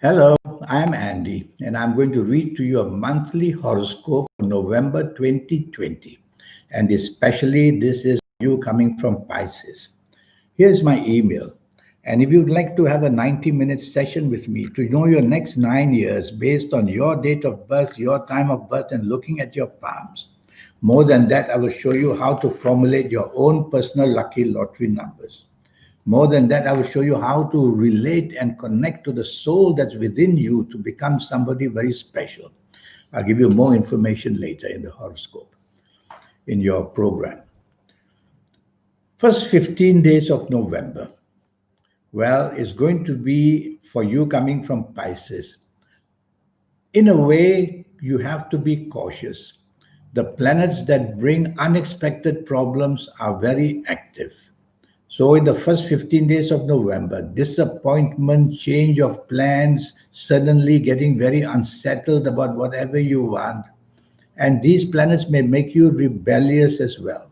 Hello, I'm Andy, and I'm going to read to you a monthly horoscope for November 2020. And especially, this is you coming from Pisces. Here's my email. And if you'd like to have a 90-minute session with me to know your next 9 years based on your date of birth, your time of birth, and looking at your palms. More than that, I will show you how to formulate your own personal lucky lottery numbers. More than that, I will show you how to relate and connect to the soul that's within you to become somebody very special. I'll give you more information later in the horoscope, in your program. First 15 days of November. Well, it's going to be for you coming from Pisces. In a way, you have to be cautious. The planets that bring unexpected problems are very active. So, in the first 15 days of November, disappointment, change of plans, suddenly getting very unsettled about whatever you want. And these planets may make you rebellious as well.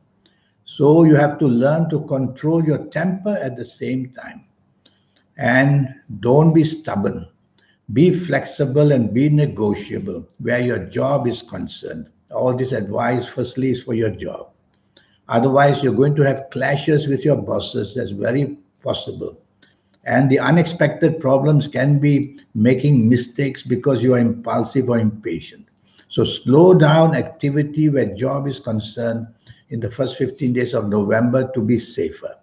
So, you have to learn to control your temper at the same time. And don't be stubborn. Be flexible and be negotiable where your job is concerned. All this advice, firstly, is for your job. Otherwise, you're going to have clashes with your bosses. That's very possible. And the unexpected problems can be making mistakes because you are impulsive or impatient. So slow down activity where job is concerned in the first 15 days of November to be safer.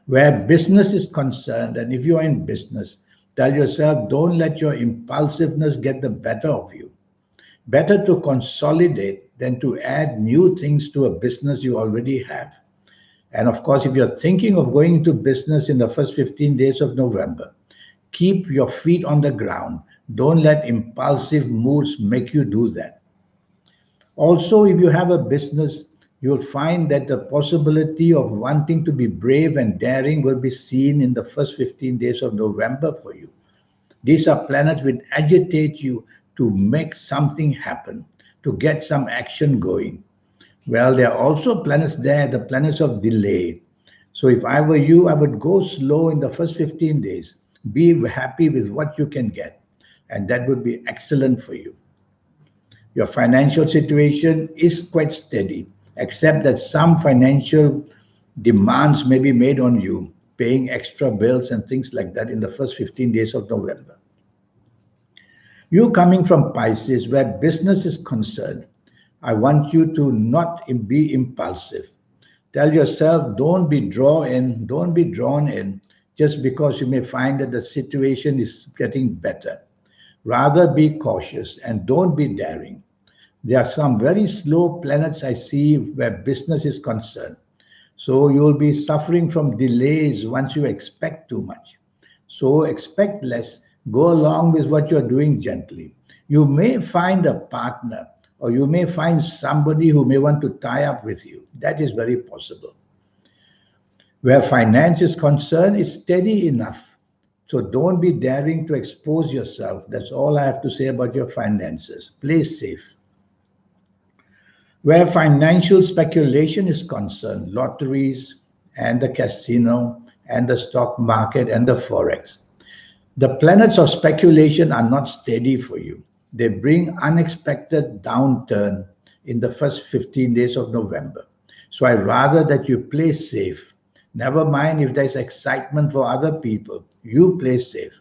Where business is concerned, and if you are in business, tell yourself don't let your impulsiveness get the better of you. Better to consolidate than to add new things to a business you already have. And of course, if you're thinking of going into business in the first 15 days of November, keep your feet on the ground. Don't let impulsive moods make you do that. Also, if you have a business, you'll find that the possibility of wanting to be brave and daring will be seen in the first 15 days of November for you. These are planets which agitate you to make something happen, to get some action going. Well, there are also planets there, the planets of delay. So if I were you, I would go slow in the first 15 days. Be happy with what you can get, and that would be excellent for you. Your financial situation is quite steady, except that some financial demands may be made on you, paying extra bills and things like that in the first 15 days of November. You coming from Pisces, where business is concerned, I want you to not be impulsive. Tell yourself, don't be drawn in just because you may find that the situation is getting better. Rather be cautious and don't be daring. There are some very slow planets I see where business is concerned. So you will be suffering from delays once you expect too much. So expect less. Go along with what you're doing gently. You may find a partner or you may find somebody who may want to tie up with you. That is very possible. Where finance is concerned, it's steady enough. So don't be daring to expose yourself. That's all I have to say about your finances. Play safe. Where financial speculation is concerned, lotteries and the casino and the stock market and the forex. The planets of speculation are not steady for you. They bring unexpected downturn in the first 15 days of November. So I rather that you play safe. Never mind if there's excitement for other people. You play safe.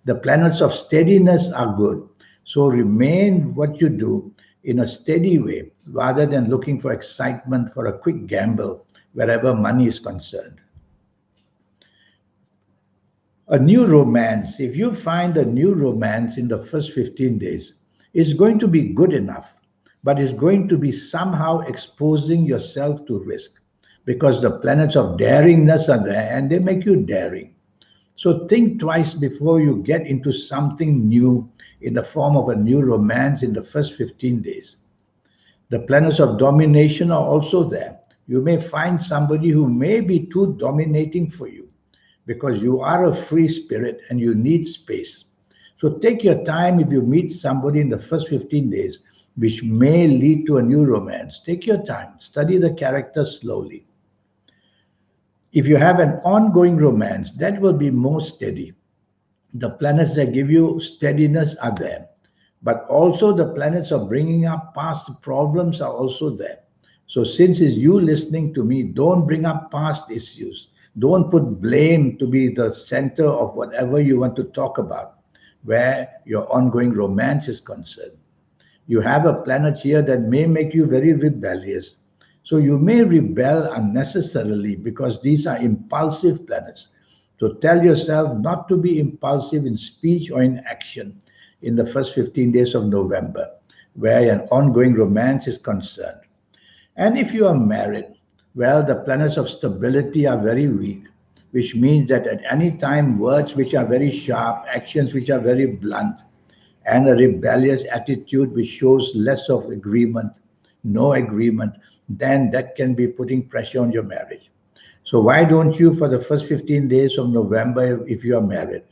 The planets of steadiness are good. So remain what you do in a steady way rather than looking for excitement for a quick gamble wherever money is concerned. A new romance, if you find a new romance in the first 15 days, is going to be good enough, but it's going to be somehow exposing yourself to risk because the planets of daringness are there and they make you daring. So think twice before you get into something new in the form of a new romance in the first 15 days. The planets of domination are also there. You may find somebody who may be too dominating for you because you are a free spirit and you need space. So take your time if you meet somebody in the first 15 days, which may lead to a new romance. Take your time, study the character slowly. If you have an ongoing romance, that will be more steady. The planets that give you steadiness are there, but also the planets of bringing up past problems are also there. So since it's you listening to me, don't bring up past issues. Don't put blame to be the center of whatever you want to talk about, where your ongoing romance is concerned. You have a planet here that may make you very rebellious. So you may rebel unnecessarily because these are impulsive planets. So tell yourself not to be impulsive in speech or in action in the first 15 days of November, where an ongoing romance is concerned. And if you are married, well, the planets of stability are very weak, which means that at any time, words which are very sharp, actions which are very blunt, and a rebellious attitude which shows less of agreement, no agreement, then that can be putting pressure on your marriage. So why don't you, for the first 15 days of November, if you are married,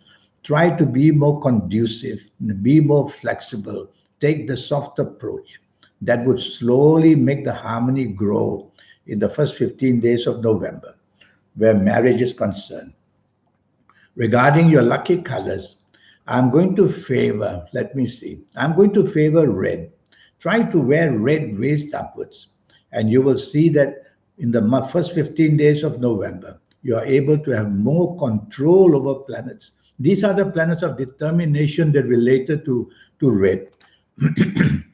try to be more conducive, be more flexible, take the soft approach. That would slowly make the harmony grow in the first 15 days of November, where marriage is concerned. Regarding your lucky colors, I'm going to favor, let me see, I'm going to favor red. Try to wear red waist upwards, and you will see that in the first 15 days of November, you are able to have more control over planets. These are the planets of determination that related to red.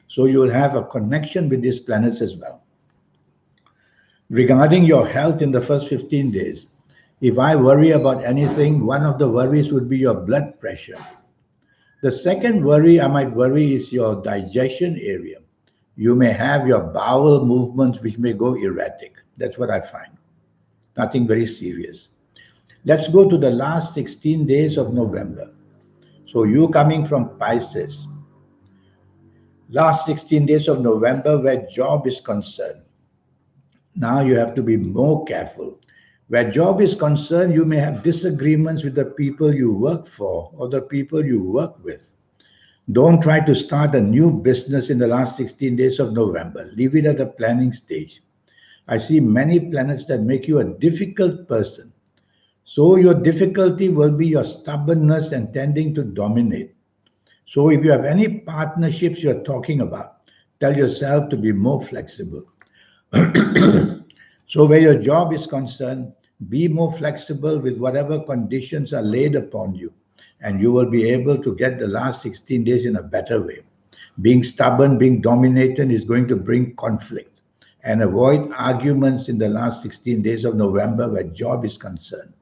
So you will have a connection with these planets as well. Regarding your health in the first 15 days, if I worry about anything, one of the worries would be your blood pressure. The second worry I might worry is your digestion area. You may have your bowel movements which may go erratic. That's what I find. Nothing very serious. Let's go to the last 16 days of November. So you coming from Pisces, last 16 days of November where job is concerned. Now you have to be more careful. Where job is concerned, you may have disagreements with the people you work for or the people you work with. Don't try to start a new business in the last 16 days of November. Leave it at the planning stage. I see many planets that make you a difficult person. So your difficulty will be your stubbornness and tending to dominate. So if you have any partnerships you're talking about, tell yourself to be more flexible. So where your job is concerned, be more flexible with whatever conditions are laid upon you, and you will be able to get the last 16 days in a better way. Being stubborn, being dominated is going to bring conflict, and avoid arguments in the last 16 days of November where job is concerned.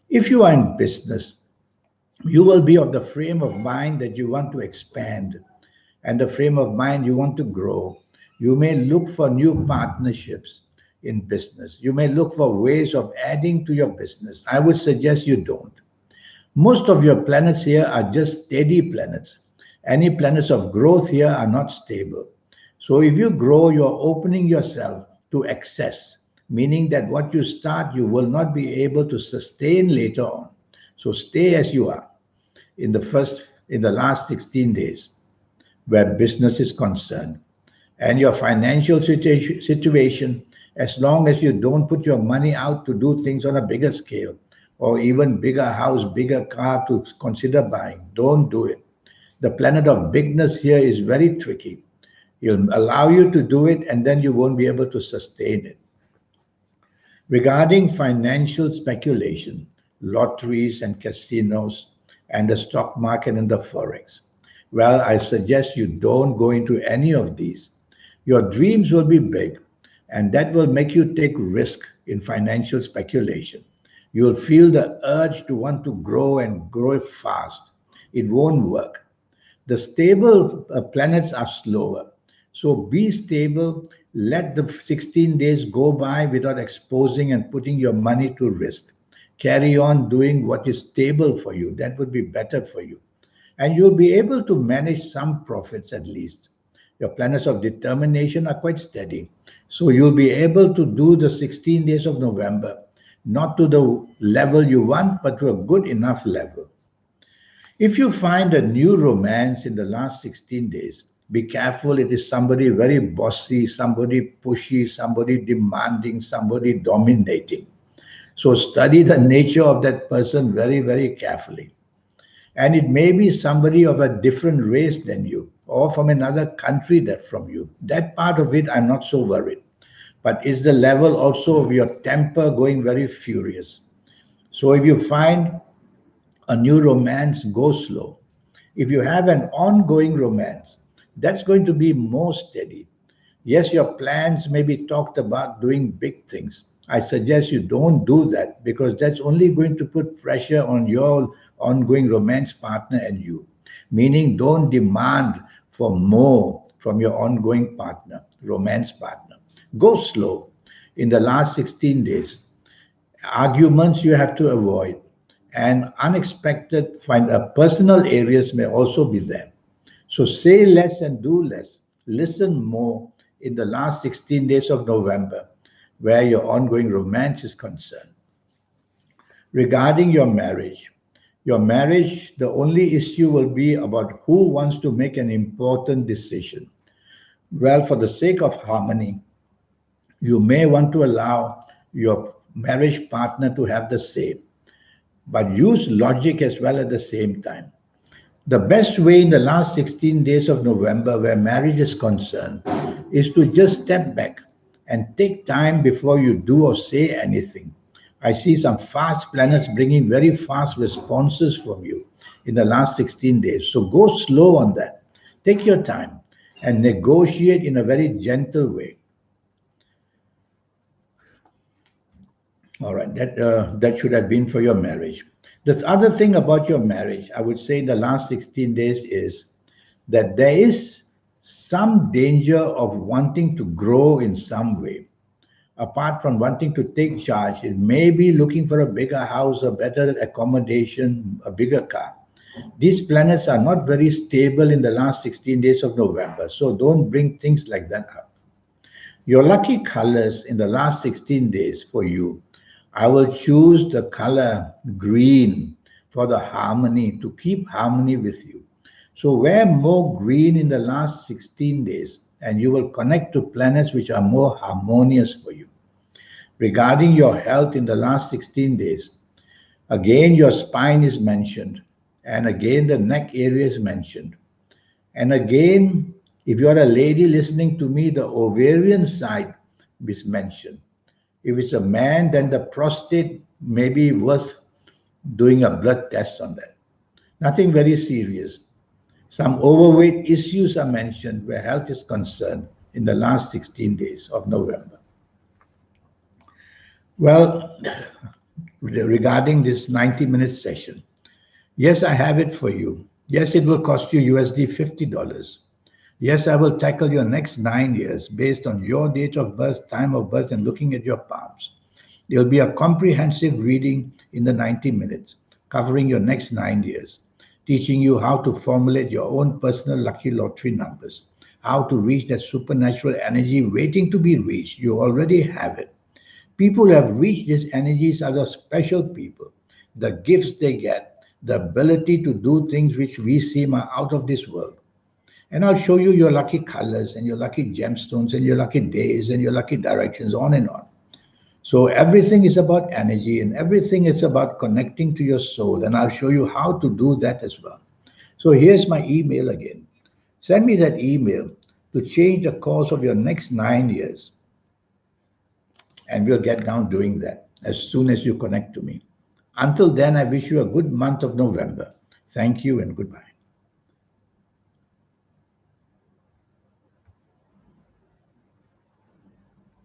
If you are in business, you will be of the frame of mind that you want to expand and the frame of mind you want to grow. You may look for new partnerships in business. You may look for ways of adding to your business. I would suggest you don't. Most of your planets here are just steady planets. Any planets of growth here are not stable. So if you grow, you're opening yourself to excess, meaning that what you start, you will not be able to sustain later on. So stay as you are in the last 16 days where business is concerned. And your financial situation, as long as you don't put your money out to do things on a bigger scale or even bigger house, bigger car to consider buying, don't do it. The planet of bigness here is very tricky. It'll allow you to do it and then you won't be able to sustain it. Regarding financial speculation, lotteries and casinos, and the stock market and the forex, well, I suggest you don't go into any of these. Your dreams will be big, and that will make you take risk in financial speculation. You'll feel the urge to want to grow and grow fast. It won't work. The stable planets are slower. So be stable. Let the 16 days go by without exposing and putting your money to risk. Carry on doing what is stable for you. That would be better for you. And you'll be able to manage some profits at least. Your planets of determination are quite steady. So you'll be able to do the 16 days of November, not to the level you want, but to a good enough level. If you find a new romance in the last 16 days, be careful. It is somebody very bossy, somebody pushy, somebody demanding, somebody dominating. So study the nature of that person very, very carefully. And it may be somebody of a different race than you or from another country that from you. That part of it, I'm not so worried. But is the level also of your temper going very furious? So if you find a new romance, go slow. If you have an ongoing romance, that's going to be more steady. Yes, your plans may be talked about doing big things. I suggest you don't do that because that's only going to put pressure on your ongoing romance partner and you. Meaning, don't demand for more from your ongoing partner, romance partner. Go slow in the last 16 days. Arguments you have to avoid, and unexpected personal areas may also be there. So say less and do less. Listen more in the last 16 days of November, where your ongoing romance is concerned. Regarding your marriage, the only issue will be about who wants to make an important decision. Well, for the sake of harmony, you may want to allow your marriage partner to have the say, but use logic as well at the same time. The best way in the last 16 days of November, where marriage is concerned, is to just step back and take time before you do or say anything. I see some fast planets bringing very fast responses from you in the last 16 days. So go slow on that. Take your time and negotiate in a very gentle way. All right, that should have been for your marriage. The other thing about your marriage, I would say, in the last 16 days is that there is some danger of wanting to grow in some way. Apart from wanting to take charge, it may be looking for a bigger house, a better accommodation, a bigger car. These planets are not very stable in the last 16 days of November, so don't bring things like that up. Your lucky colors in the last 16 days for you, I will choose the color green for the harmony, to keep harmony with you. So wear more green in the last 16 days and you will connect to planets which are more harmonious for you. Regarding your health in the last 16 days, again your spine is mentioned, and again the neck area is mentioned. And again, if you're a lady listening to me, the ovarian side is mentioned. If it's a man, then the prostate may be worth doing a blood test on that. Nothing very serious. Some overweight issues are mentioned where health is concerned in the last 16 days of November. Well, regarding this 90-minute session, yes, I have it for you. Yes, it will cost you USD $50. Yes, I will tackle your next 9 years based on your date of birth, time of birth, and looking at your palms. It will be a comprehensive reading in the 90 minutes, covering your next 9 years, teaching you how to formulate your own personal lucky lottery numbers, how to reach that supernatural energy waiting to be reached. You already have it. People who have reached these energies are the special people. The gifts they get, the ability to do things which we seem are out of this world. And I'll show you your lucky colors and your lucky gemstones and your lucky days and your lucky directions, on and on. So everything is about energy and everything is about connecting to your soul. And I'll show you how to do that as well. So here's my email again. Send me that email to change the course of your next 9 years. And we'll get down doing that as soon as you connect to me. Until then, I wish you a good month of November. Thank you and goodbye.